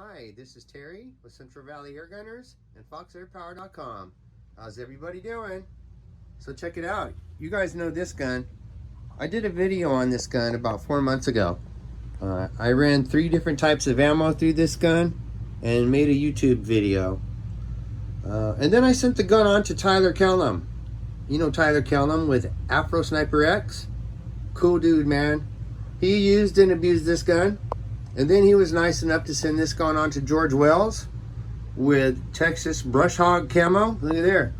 Hi, this is Terry with Central Valley Airgunners and FoxAirPower.com. How's everybody doing? So check it out. You guys know this gun. I did a video on this gun about 4 months ago. I ran 3 different types of ammo through this gun and made a YouTube video. And then I sent the gun on to Tyler Kellum. You know Tyler Kellum with Afro Sniper X? Cool dude, man. He used and abused this gun. And then he was nice enough to send this gun on to George Wells with Texas Brush Hog camo. Look at there.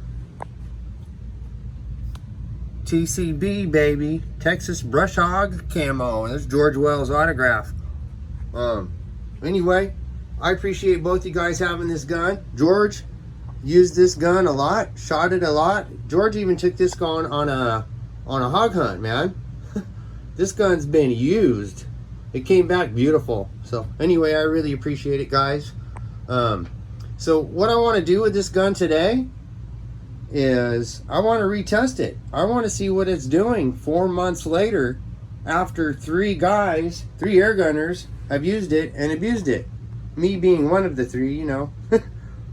TCB, baby. Texas Brush Hog camo. There's George Wells' autograph. Anyway, I appreciate both you guys having this gun. George used this gun a lot, shot it a lot. George even took this gun on a hog hunt, man. This gun's been used. It came back beautiful. So anyway, I really appreciate it, guys. So what I want to do with this gun today is I want to retest it. I want to see what it's doing 4 months later after 3 airgunners have used it and abused it. Me being one of the 3, you know.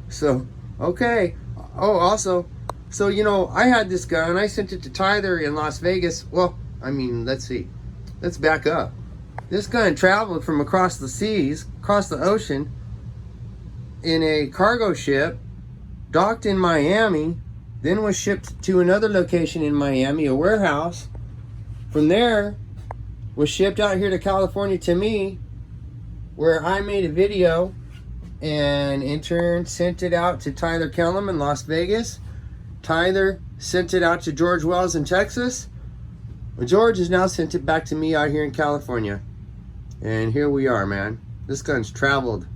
So, okay. Oh, also, so, you know, I had this gun. I sent it to Tyler in Las Vegas. Well, I mean, let's see. Let's back up. This gun traveled from across the seas, across the ocean, in a cargo ship, docked in Miami, then was shipped to another location in Miami, a warehouse. From there, was shipped out here to California to me, where I made a video and in turn sent it out to Tyler Kellum in Las Vegas. Tyler sent it out to George Wells in Texas. George has now sent it back to me out here in California. And here we are, man. This gun's traveled.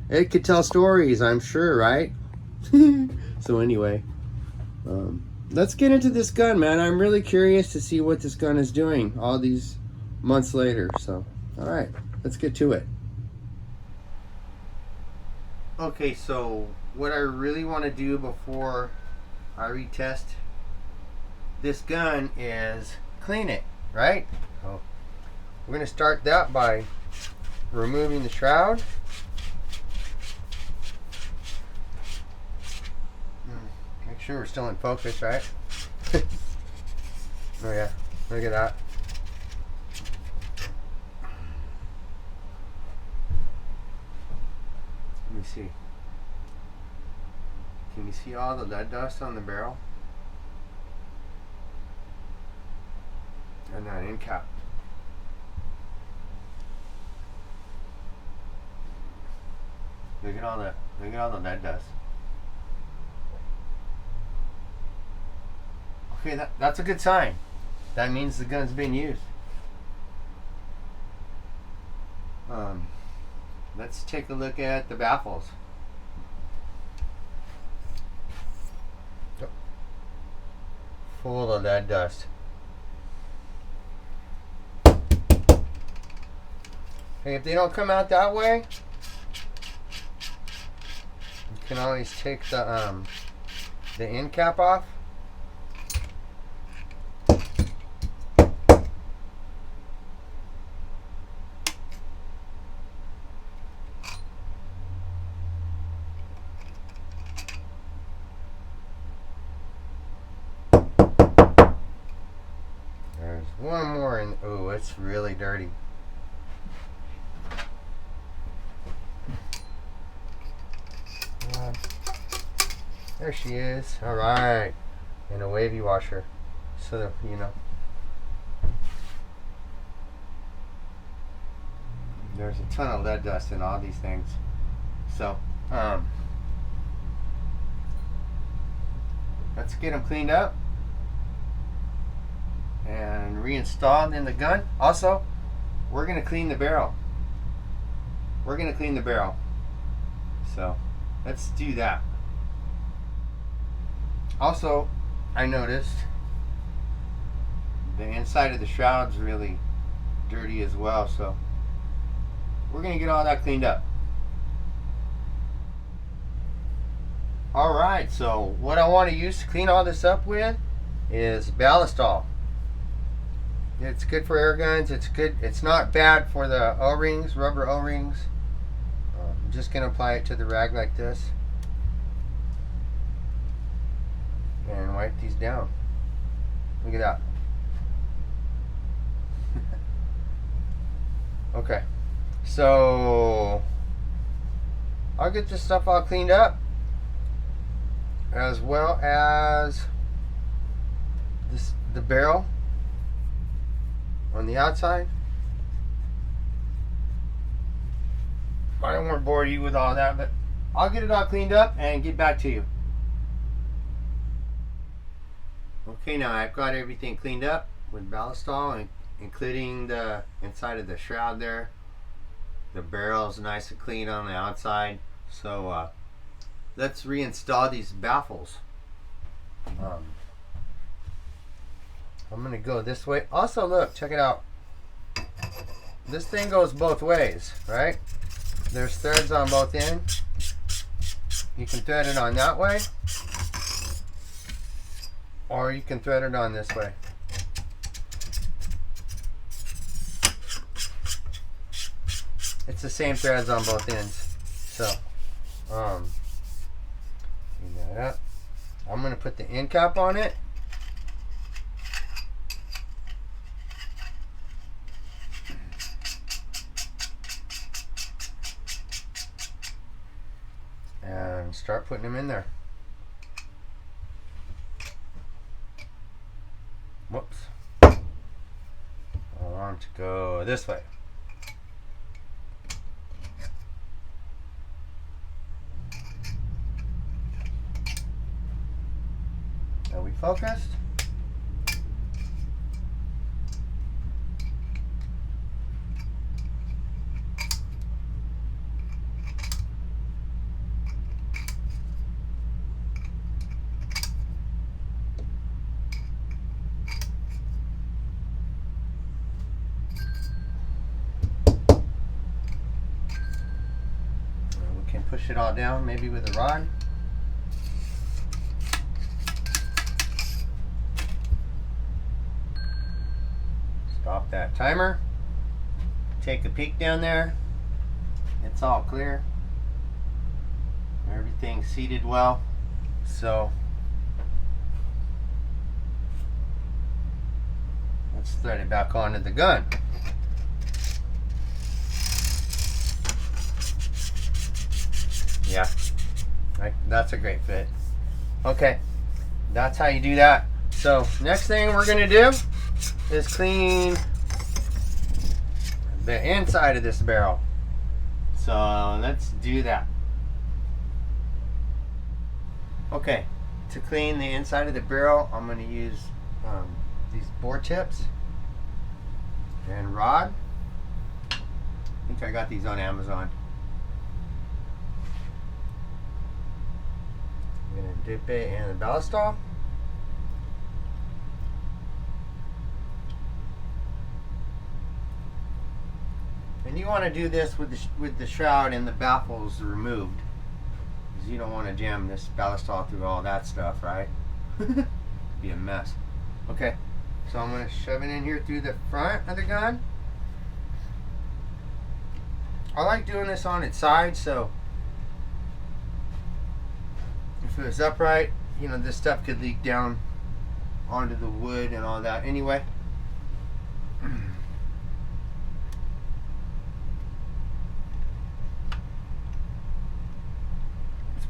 It could tell stories, I'm sure, right? So anyway, let's get into this gun, man. I'm really curious to see what this gun is doing all these months later. So, all right, let's get to it. Okay, so what I really want to do before I retest this gun is clean it, right? So we're going to start that by removing the shroud. Make sure we're still in focus, right? Oh yeah, look at that. Let me see. Can you see all the lead dust on the barrel? And that end cap. Look at all the lead dust. Okay, that's a good sign. That means the gun's being used. Let's take a look at the baffles. Full of lead dust. Hey, if they don't come out that way, you can always take the end cap off. There's one more in. Oh, it's really dirty. There she is. All right, and a wavy washer, so that, you know, there's a ton of lead dust in all these things. So let's get them cleaned up and reinstalled in the gun. Also, we're gonna clean the barrel. So let's do that. Also, I noticed the inside of the shroud's really dirty as well, so we're gonna get all that cleaned up. Alright, so what I want to use to clean all this up with is ballistol. It's good for air guns. It's good. It's not bad for the O-rings, rubber O-rings. I'm just going to apply it to the rag like this and wipe these down. Look at that. Okay, so I'll get this stuff all cleaned up, as well as the barrel on the outside. I don't want to bore you with all that, but I'll get it all cleaned up and get back to you. Okay, now I've got everything cleaned up with ballistol, and including the inside of the shroud there. The barrel's nice and clean on the outside. So let's reinstall these baffles. I'm gonna go this way. Also, look, check it out. This thing goes both ways, right? There's threads on both ends. You can thread it on that way, or you can thread it on this way. It's the same threads on both ends. So, clean that up. I'm gonna put the end cap on it. And start putting them in there. Whoops. I want to go this way. Are we focused? We can push it all down, maybe with a rod. Stop that timer. Take a peek down there. It's all clear. Everything's seated well. So let's thread it back onto the gun. Yeah, that's a great fit. Okay, that's how you do that. So next thing we're gonna do is clean the inside of this barrel. So let's do that. Okay, to clean the inside of the barrel, I'm going to use these bore tips and rod. I think I got these on Amazon. I'm going to dip it in the ballistol. And you want to do this with the shroud and the baffles removed, because you don't want to jam this ballistol through all that stuff, right? It'd be a mess. Okay, so I'm going to shove it in here through the front of the gun. I like doing this on its side, so if it was upright, you know, this stuff could leak down onto the wood and all that anyway.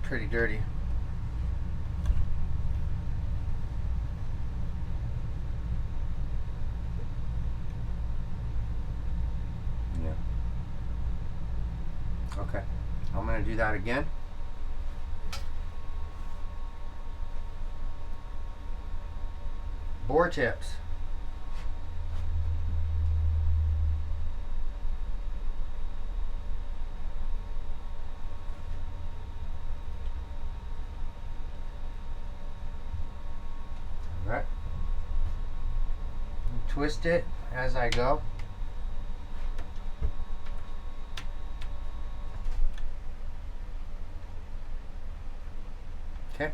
Pretty dirty. Yeah. Okay. I'm going to do that again. Bore tips. Right. Twist it as I go. Okay.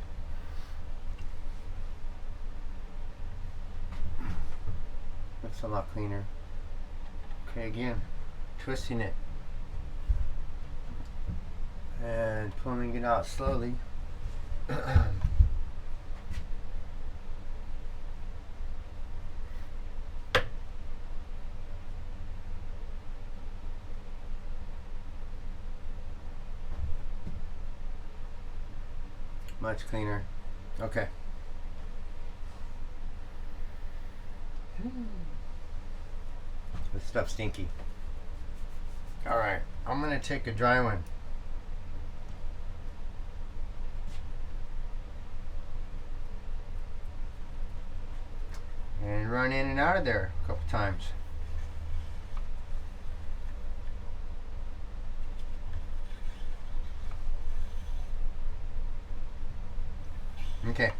Looks a lot cleaner. Okay, again, twisting it. and pulling it out slowly. Much cleaner. Okay. This stuff's stinky. Alright, I'm gonna take a dry one. And run in and out of there a couple times. Okay.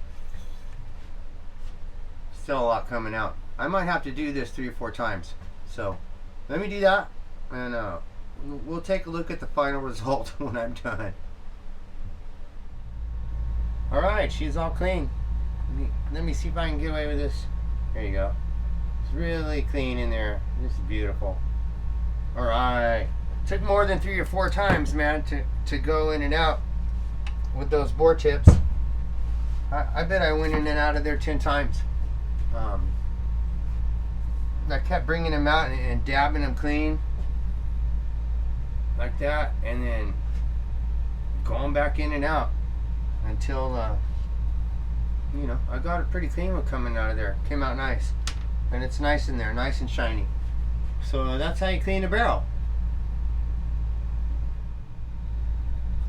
Still a lot coming out. I might have to do this 3 or 4 times. So let me do that, and we'll take a look at the final result when I'm done. Alright, she's all clean. Let me see if I can get away with this. There you go. It's really clean in there. This is beautiful. Alright. Took more than 3 or 4 times, man, to go in and out with those bore tips. I bet I went in and out of there 10 times. I kept bringing them out and dabbing them clean like that, and then going back in and out until you know, I got a pretty clean one coming out of there. Came out nice, and it's nice in there, nice and shiny. So that's how you clean a barrel.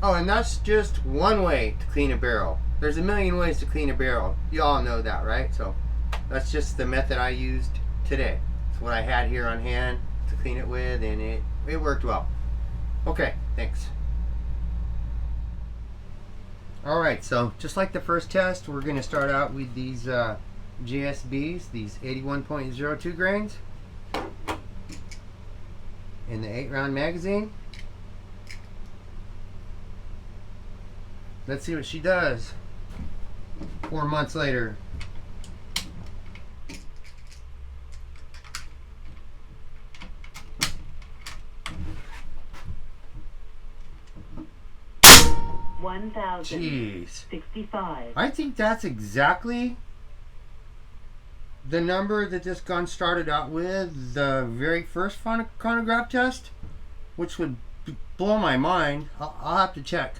Oh, and that's just one way to clean a barrel. There's a million ways to clean a barrel. You all know that, right? So that's just the method I used today. It's what I had here on hand to clean it with, and it worked well. Okay, thanks. Alright, so just like the first test, we're going to start out with these GSBs, these 81.02 grains in the 8-round magazine. Let's see what she does 4 months later. Jeez. 1,065. I think that's exactly the number that this gun started out with the very first chronograph test, which would blow my mind. I'll have to check.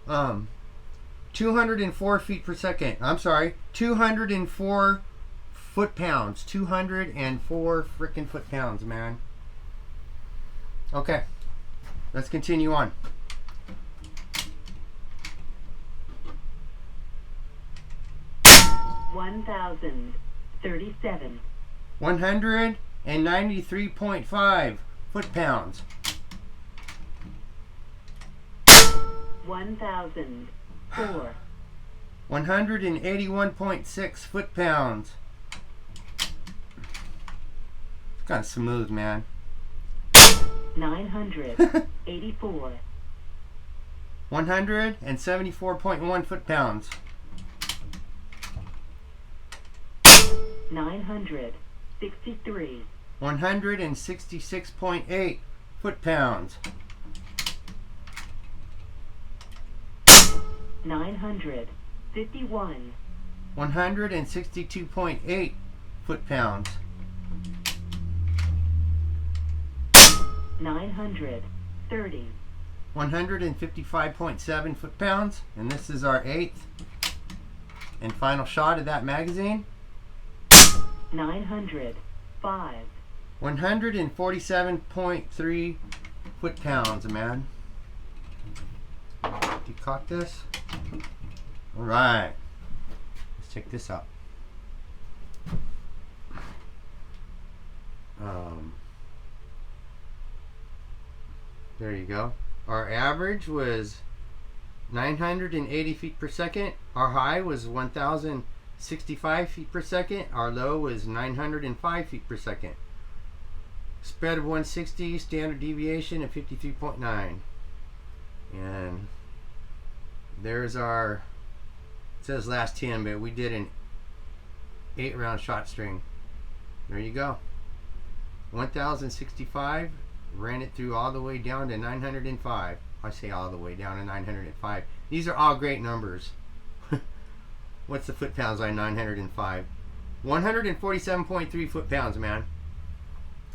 204 feet per second. I'm sorry, 204 foot-pounds. 204 freaking foot-pounds, man. Okay, let's continue on. $1,037. 193.5 foot-pounds. 1,004. 181.6 foot-pounds. It's kind of smooth, man. 984. 174.1 foot-pounds. 963. 166.8 foot-pounds. 951. 162.8 foot-pounds. 930. 155.7 foot-pounds. And this is our 8th and final shot of that magazine. 905. 147.3 foot-pounds, man. Decock this. Alright. Let's check this out. There you go. Our average was 980 feet per second. Our high was 1,065 feet per second. Our low was 905 feet per second. Spread of 160, standard deviation of 53.9. And there's our, it says last 10, but we did an 8-round shot string. There you go. 1,065 ran it through all the way down to 905. I say all the way down to 905. These are all great numbers. What's the foot-pounds on 905? 147.3 foot-pounds, man.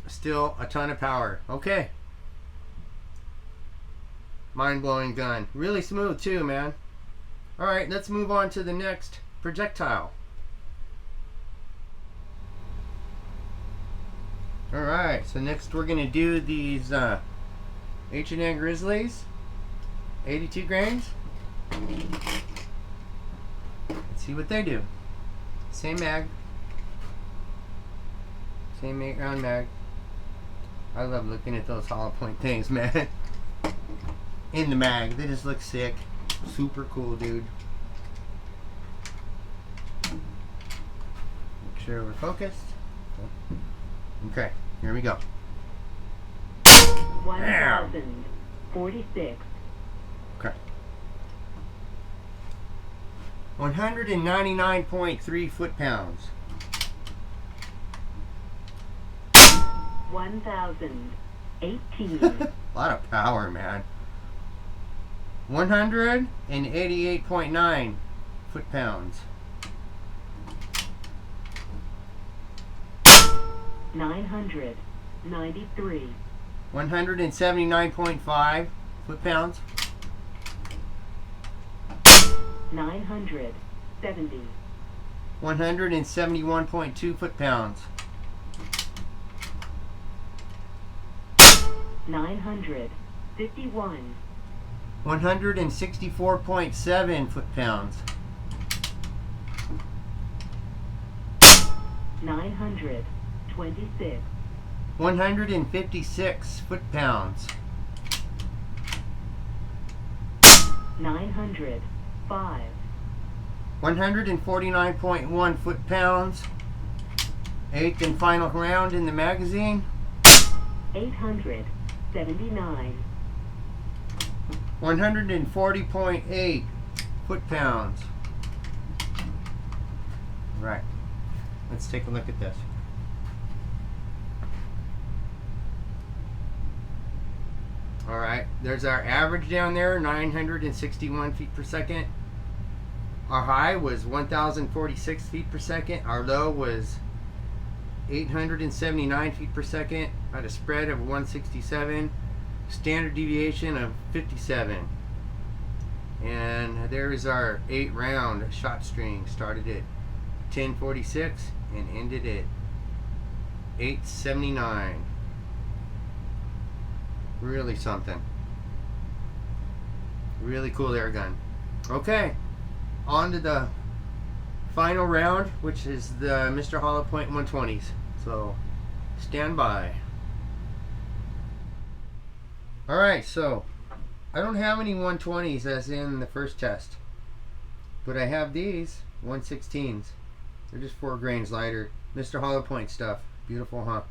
Still a ton of power. Okay. Mind-blowing gun. Really smooth too, man. Alright, let's move on to the next projectile. Alright, so next we're going to do these H&N Grizzlies. 82 grains. Let's see what they do. Same mag. Same 8-round mag. I love looking at those hollow point things, man. In the mag, they just look sick. Super cool, dude. Make sure we're focused. Okay, here we go. 1,046. Okay. 199.3 foot-pounds. 1,018. A lot of power, man. 188.9 foot-pounds. 993. 179.5 foot-pounds. 970. 171.2 foot-pounds. 951. 164.7 foot-pounds. 926. 156 foot-pounds. 905. 149.1 foot-pounds. Eighth and final round in the magazine. 879. 140.8 foot-pounds. Right. Let's take a look at this. Alright, there's our average down there, 961 feet per second. Our high was 1,046 feet per second. Our low was 879 feet per second at a spread of 167. Standard deviation of 57. And there is our 8-round shot string. Started at 1046 and ended at 879. Really something. Really cool air gun. Okay, on to the final round, which is the Mr. Hollow Point 120s. So stand by. Alright, so I don't have any 120s as in the first test, but I have these 116s. They're just 4 grains lighter. Mr. Hollow Point stuff. Beautiful, huh?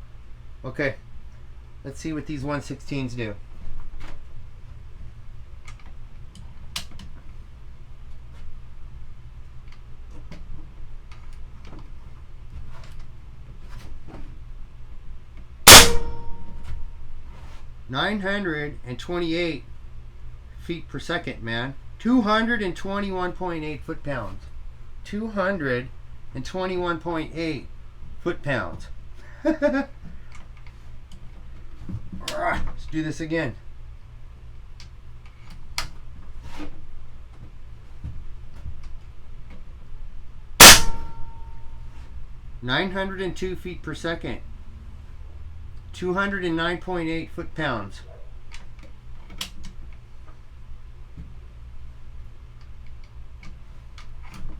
Okay, let's see what these 116s do. (928 feet per second, man. 221.8 foot-pounds. 221.8 foot-pounds. Let's do this again. (902 feet per second. 209.8 foot-pounds.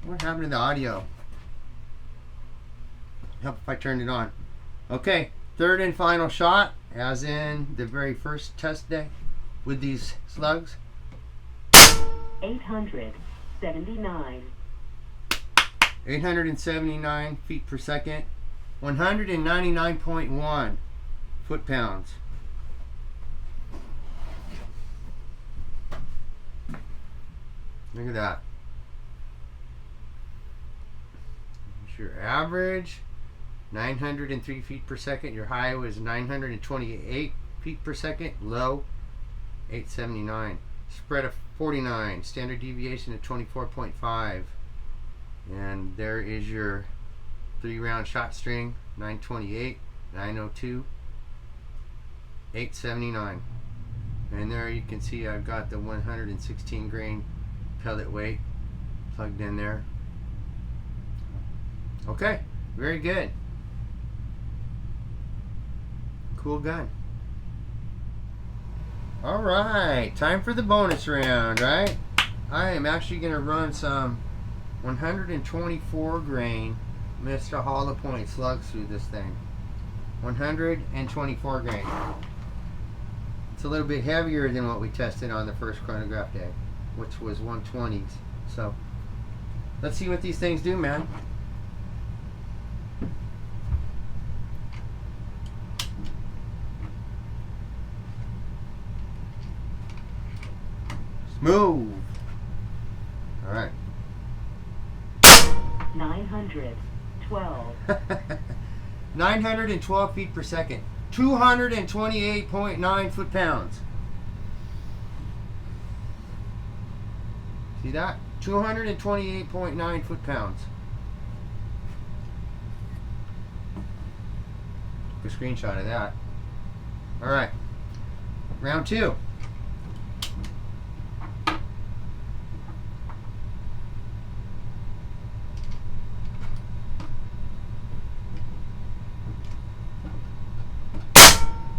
What happened to the audio? Help if I turned it on. Okay, third and final shot, as in the very first test day with these slugs. 879. 879 feet per second. 199.1 foot-pounds. Look at that. Here's your average, 903 feet per second. Your high was 928 feet per second. Low, 879. Spread of 49. Standard deviation of 24.5. And there is your 3-round shot string. 928, 902, 879. And there you can see I've got the 116 grain pellet weight plugged in there. Okay, very good. Cool gun. All right, time for the bonus round, right? I am actually going to run some 124 grain Mr. Hollow Point slugs through this thing. 124 grain. It's a little bit heavier than what we tested on the first chronograph day, which was 120s. So let's see what these things do, man. Smooth. All right. 912. 912 feet per second. 228.9 foot-pounds. See that? 228.9 foot-pounds. Took a screenshot of that. All right. Round 2.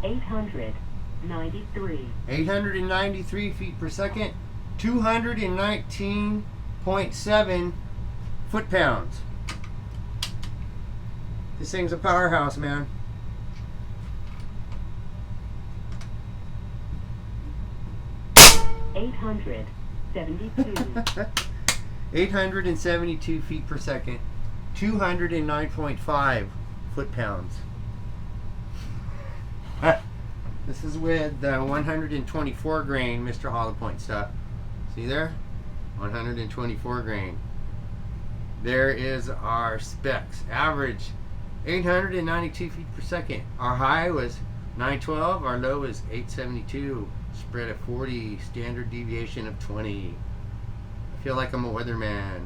$893. 893 feet per second, 219.7 foot-pounds. This thing's a powerhouse, man. $872. 872 feet per second, 209.5 foot-pounds. This is with the 124 grain Mr. Hollow Point stuff. See there? 124 grain. There is our specs. Average 892 feet per second. Our high was 912. Our low is 872. Spread of 40. Standard deviation of 20. I feel like I'm a weatherman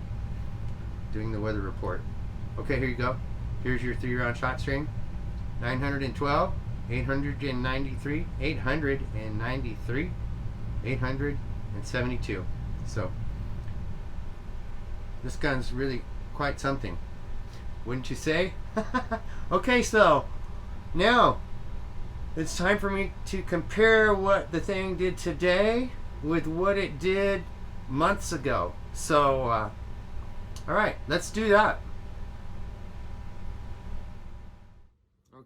doing the weather report. Okay, here you go. Here's your 3-round shot string. 912. 893, 893, 872. So this gun's really quite something, wouldn't you say? Okay, so now it's time for me to compare what the thing did today with what it did months ago. So all right, let's do that.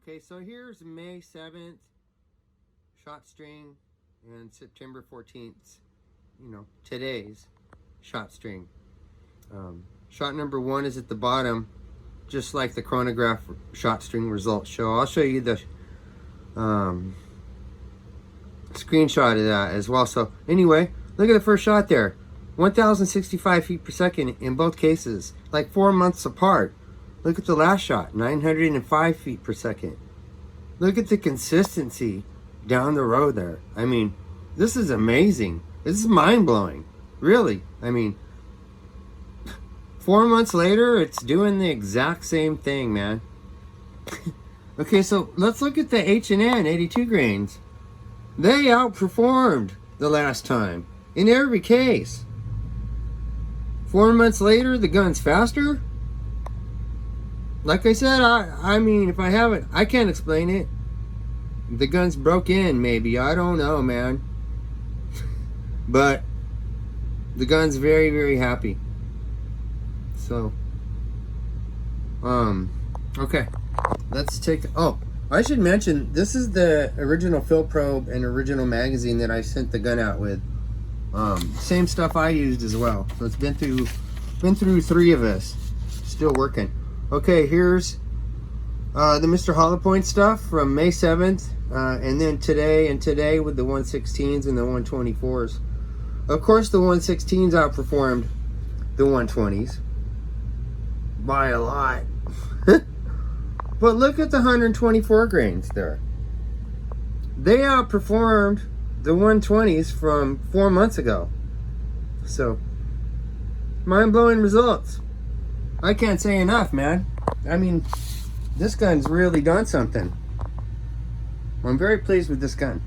Okay, so here's May 7th shot string and September 14th, today's shot string. Shot number 1 is at the bottom, just like the chronograph shot string results show. I'll show you the screenshot of that as well. So anyway, look at the first shot there. 1,065 feet per second in both cases, like 4 months apart. Look at the last shot, 905 feet per second. Look at the consistency down the road there. I mean, this is amazing. This is mind-blowing, really. I mean, 4 months later, it's doing the exact same thing, man. Okay, so let's look at the H&N 82 grains. They outperformed the last time in every case. 4 months later, the gun's faster. Like I said, I mean, if I haven't, I can't explain it. The gun's broke in, maybe. I don't know, man. But the gun's very, very happy. So, okay. Let's take, I should mention, this is the original fill probe and original magazine that I sent the gun out with. Same stuff I used as well. So it's been through 3 of us. Still working. Okay, here's the Mr. Hollow Point stuff from May 7th, and then today with the 116s and the 124s. Of course, the 116s outperformed the 120s by a lot. But look at the 124 grains there. they outperformed the 120s from 4 months ago. So, mind-blowing results. I can't say enough, man. I mean, this gun's really done something. I'm very pleased with this gun.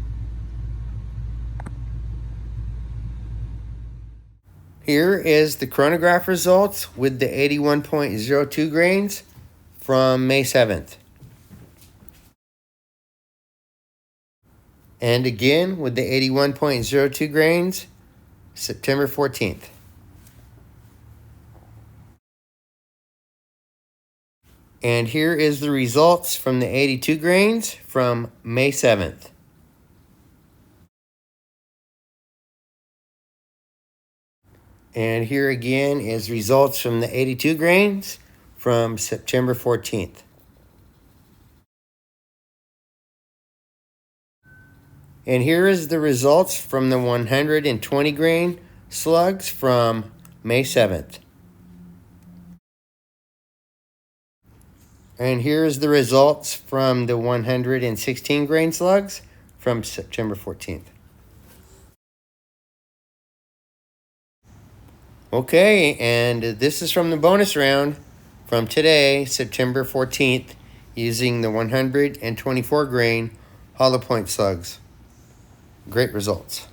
Here is the chronograph results with the 81.02 grains from May 7th. And again with the 81.02 grains, September 14th. And here is the results from the 82 grains from May 7th. And here again is results from the 82 grains from September 14th. And here is the results from the 120 grain slugs from May 7th. And here's the results from the 116 grain slugs from September 14th. Okay, and this is from the bonus round from today, September 14th, using the 124 grain hollow point slugs. Great results.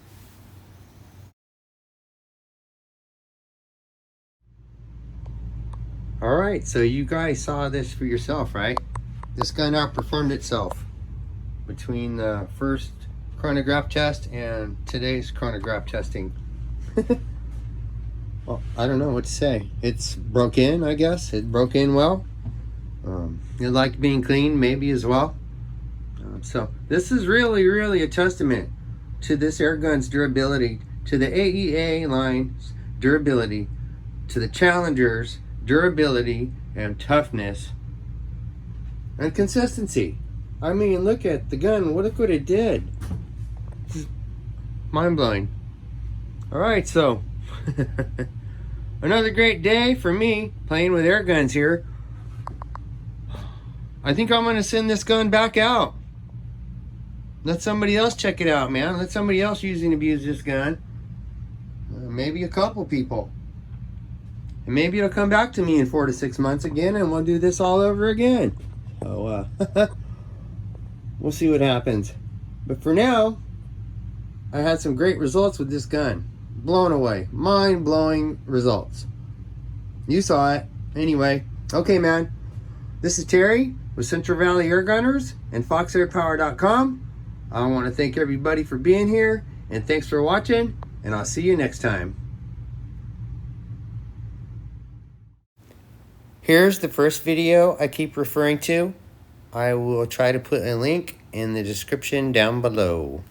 All right, so you guys saw this for yourself, right? This gun outperformed itself between the first chronograph test and today's chronograph testing. Well, I don't know what to say. It's broke in, I guess. It broke in well. It liked being clean, maybe as well. So this is really a testament to this airgun's durability, to the AEA line's durability, to the Challenger's durability and toughness and consistency. I mean, look at the gun. Look what it did. Mind-blowing. All right, so another great day for me playing with air guns here. I think I'm gonna send this gun back out. Let somebody else check it out, man. Let somebody else use and abuse this gun. Maybe a couple people. And maybe it'll come back to me in 4 to 6 months again and we'll do this all over again. So, we'll see what happens. But for now, I had some great results with this gun. Blown away. Mind-blowing results. You saw it. Anyway, okay, man. This is Terry with Central Valley Airgunners and FoxAirPower.com. I want to thank everybody for being here, and thanks for watching, and I'll see you next time. Here's the first video I keep referring to. I will try to put a link in the description down below.